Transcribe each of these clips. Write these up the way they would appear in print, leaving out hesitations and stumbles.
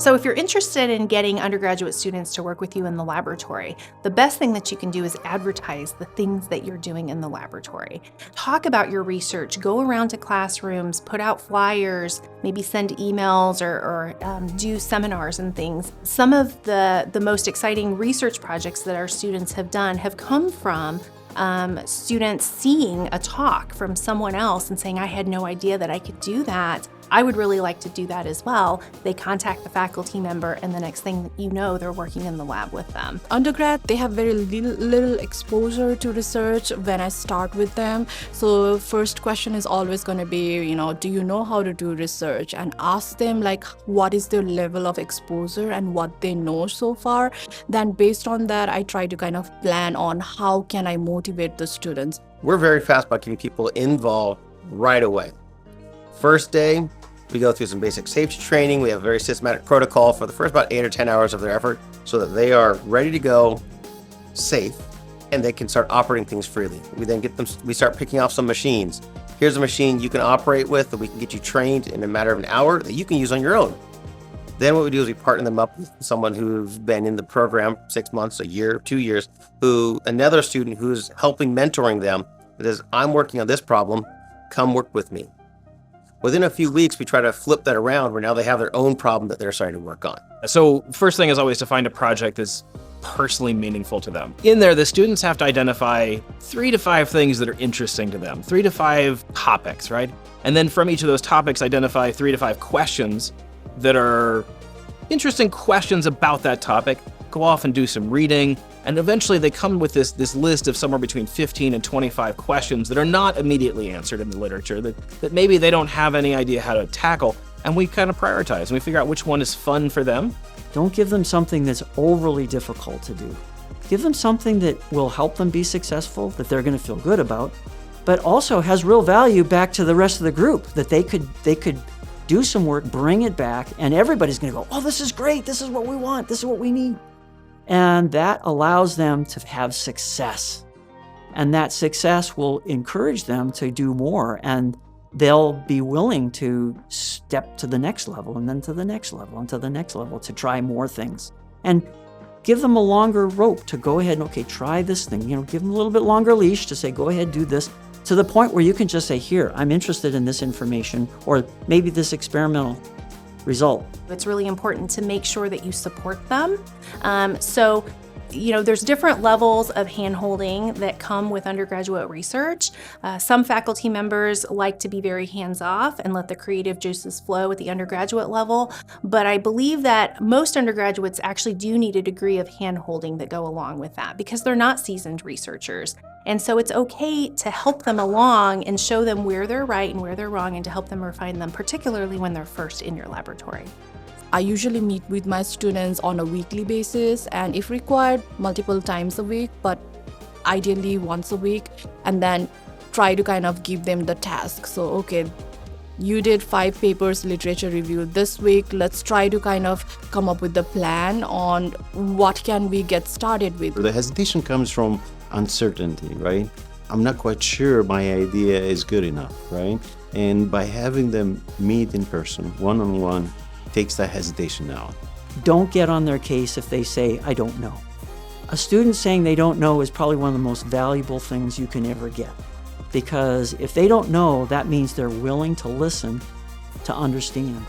So if you're interested in getting undergraduate students to work with you in the laboratory, the best thing that you can do is advertise the things that you're doing in the laboratory. Talk about your research, go around to classrooms, put out flyers, maybe send emails or do seminars and things. Some of the most exciting research projects that our students have done have come from students seeing a talk from someone else and saying, I had no idea that I could do that. I would really like to do that as well. They contact the faculty member, and the next thing you know, they're working in the lab with them. Undergrad, they have very little exposure to research when I start with them. So first question is always going to be, do you know how to do research? And ask them what is their level of exposure and what they know so far. Then based on that, I try to kind of plan on how can I motivate the students. We're very fast about getting people involved right away. First day, we go through some basic safety training. We have a very systematic protocol for the first about 8 or 10 hours of their effort so that they are ready to go, safe, and they can start operating things freely. We then we start picking off some machines. Here's a machine you can operate with that we can get you trained in a matter of an hour that you can use on your own. Then what we do is we partner them up with someone who's been in the program 6 months, a year, 2 years, another student who's helping mentoring them that says, I'm working on this problem, come work with me. Within a few weeks, we try to flip that around where now they have their own problem that they're starting to work on. So first thing is always to find a project that's personally meaningful to them. In there, the students have to identify 3 to 5 things that are interesting to them, 3 to 5 topics, right? And then from each of those topics, identify 3 to 5 questions that are interesting questions about that topic. Go off and do some reading. And eventually they come with this list of somewhere between 15 and 25 questions that are not immediately answered in the literature, that maybe they don't have any idea how to tackle. And we kind of prioritize and we figure out which one is fun for them. Don't give them something that's overly difficult to do. Give them something that will help them be successful, that they're going to feel good about, but also has real value back to the rest of the group, that they could do some work, bring it back, and everybody's going to go, oh, this is great. This is what we want. This is what we need. And that allows them to have success. And that success will encourage them to do more, and they'll be willing to step to the next level and then to the next level and to the next level to try more things. And give them a longer rope to go ahead and, okay, try this thing. Give them a little bit longer leash to say, go ahead, do this, to the point where you can just say, here, I'm interested in this information, or maybe this experimental result. It's really important to make sure that you support them. There's different levels of hand-holding that come with undergraduate research. Some faculty members like to be very hands-off and let the creative juices flow at the undergraduate level, but I believe that most undergraduates actually do need a degree of hand-holding that go along with that because they're not seasoned researchers. And so it's okay to help them along and show them where they're right and where they're wrong and to help them refine them, particularly when they're first in your laboratory. I usually meet with my students on a weekly basis, and if required, multiple times a week, but ideally once a week, and then try to kind of give them the task. So, okay, you did 5 papers literature review this week. Let's try to kind of come up with the plan on what can we get started with. The hesitation comes from uncertainty, right? I'm not quite sure my idea is good enough, right? And by having them meet in person, one-on-one, takes that hesitation out. Don't get on their case if they say, I don't know. A student saying they don't know is probably one of the most valuable things you can ever get. Because if they don't know, that means they're willing to listen, to understand.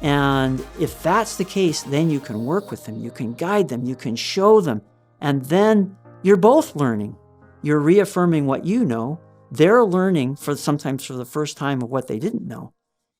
And if that's the case, then you can work with them, you can guide them, you can show them, and then you're both learning. You're reaffirming what you know. They're learning sometimes for the first time of what they didn't know.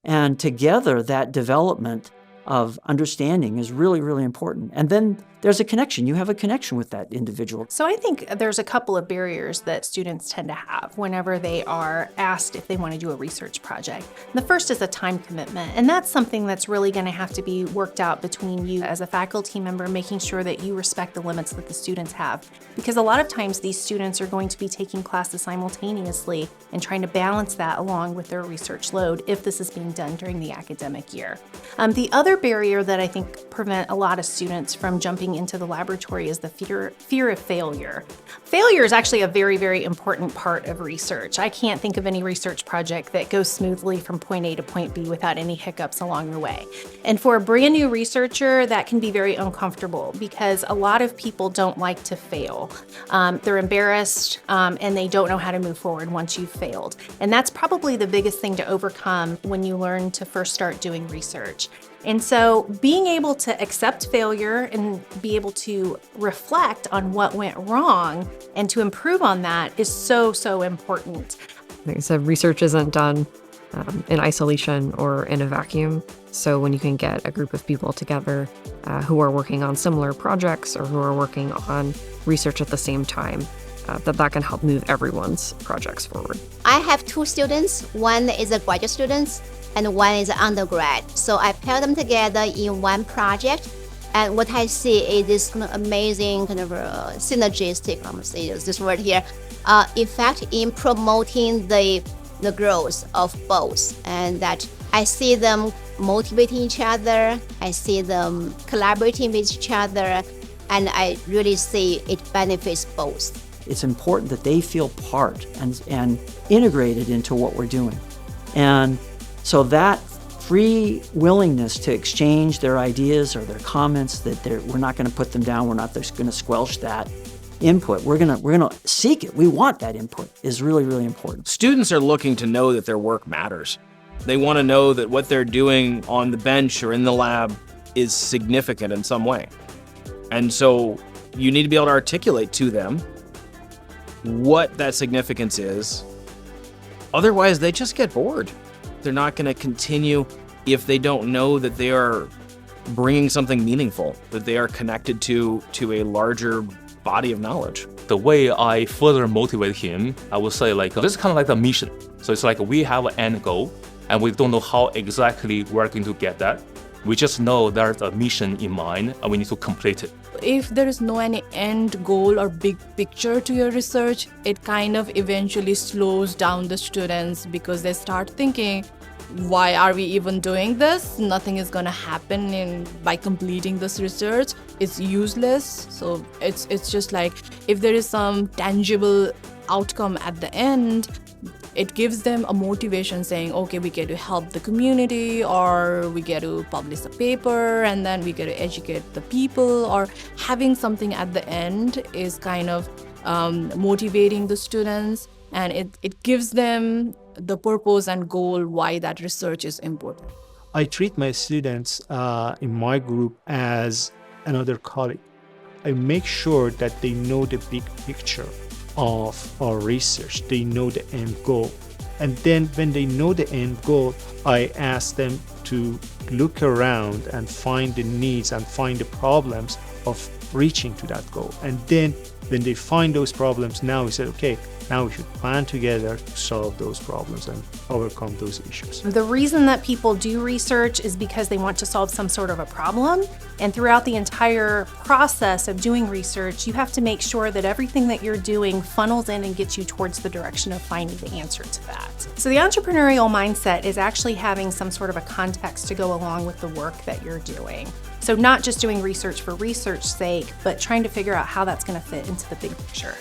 And together, that development of understanding is really, really important. And then there's a connection. You have a connection with that individual. So I think there's a couple of barriers that students tend to have whenever they are asked if they want to do a research project. The first is a time commitment, and that's something that's really going to have to be worked out between you as a faculty member, making sure that you respect the limits that the students have. Because a lot of times these students are going to be taking classes simultaneously and trying to balance that along with their research load if this is being done during the academic year. The other Another barrier that I think prevent a lot of students from jumping into the laboratory is the fear of failure. Failure is actually a very, very important part of research. I can't think of any research project that goes smoothly from point A to point B without any hiccups along the way. And for a brand new researcher, that can be very uncomfortable because a lot of people don't like to fail. They're embarrassed and they don't know how to move forward once you've failed. And that's probably the biggest thing to overcome when you learn to first start doing research. And so being able to accept failure and be able to reflect on what went wrong and to improve on that is so, so important. Like I said, research isn't done in isolation or in a vacuum. So when you can get a group of people together who are working on similar projects or who are working on research at the same time, that can help move everyone's projects forward. I have 2 students. One is a graduate student and one is an undergrad. So I pair them together in one project. And what I see is this kind of amazing kind of synergistic, I'm going to say this word here, effect in promoting the growth of both. And that I see them motivating each other, I see them collaborating with each other, and I really see it benefits both. It's important that they feel part and integrated into what we're doing. And so that free willingness to exchange their ideas or their comments, that we're not going to put them down, we're not just going to squelch that input, we're going to seek it, we want that input, is really, really important. Students are looking to know that their work matters. They want to know that what they're doing on the bench or in the lab is significant in some way. And so you need to be able to articulate to them what that significance is. Otherwise, they just get bored. They're not going to continue if they don't know that they are bringing something meaningful, that they are connected to a larger body of knowledge. The way I further motivate him, I would say this is kind of like a mission. So it's like we have an end goal and we don't know how exactly we're going to get that. We just know there's a mission in mind and we need to complete it. If there is no any end goal or big picture to your research, it kind of eventually slows down the students because they start thinking, why are we even doing this? Nothing is gonna happen by completing this research. It's useless. So it's just like if there is some tangible outcome at the end, it gives them a motivation saying, okay, we get to help the community, or we get to publish a paper, and then we get to educate the people, or having something at the end is kind of motivating the students, and it gives them the purpose and goal why that research is important. I treat my students in my group as another colleague. I make sure that they know the big picture of our research. They know the end goal. And then when they know the end goal, I ask them to look around and find the needs and find the problems of reaching to that goal. And then when they find those problems, now we say, okay, now we should plan together to solve those problems and overcome those issues. The reason that people do research is because they want to solve some sort of a problem. And throughout the entire process of doing research, you have to make sure that everything that you're doing funnels in and gets you towards the direction of finding the answer to that. So the entrepreneurial mindset is actually having some sort of a context to go along with the work that you're doing. So not just doing research for research's sake, but trying to figure out how that's going to fit into the big picture.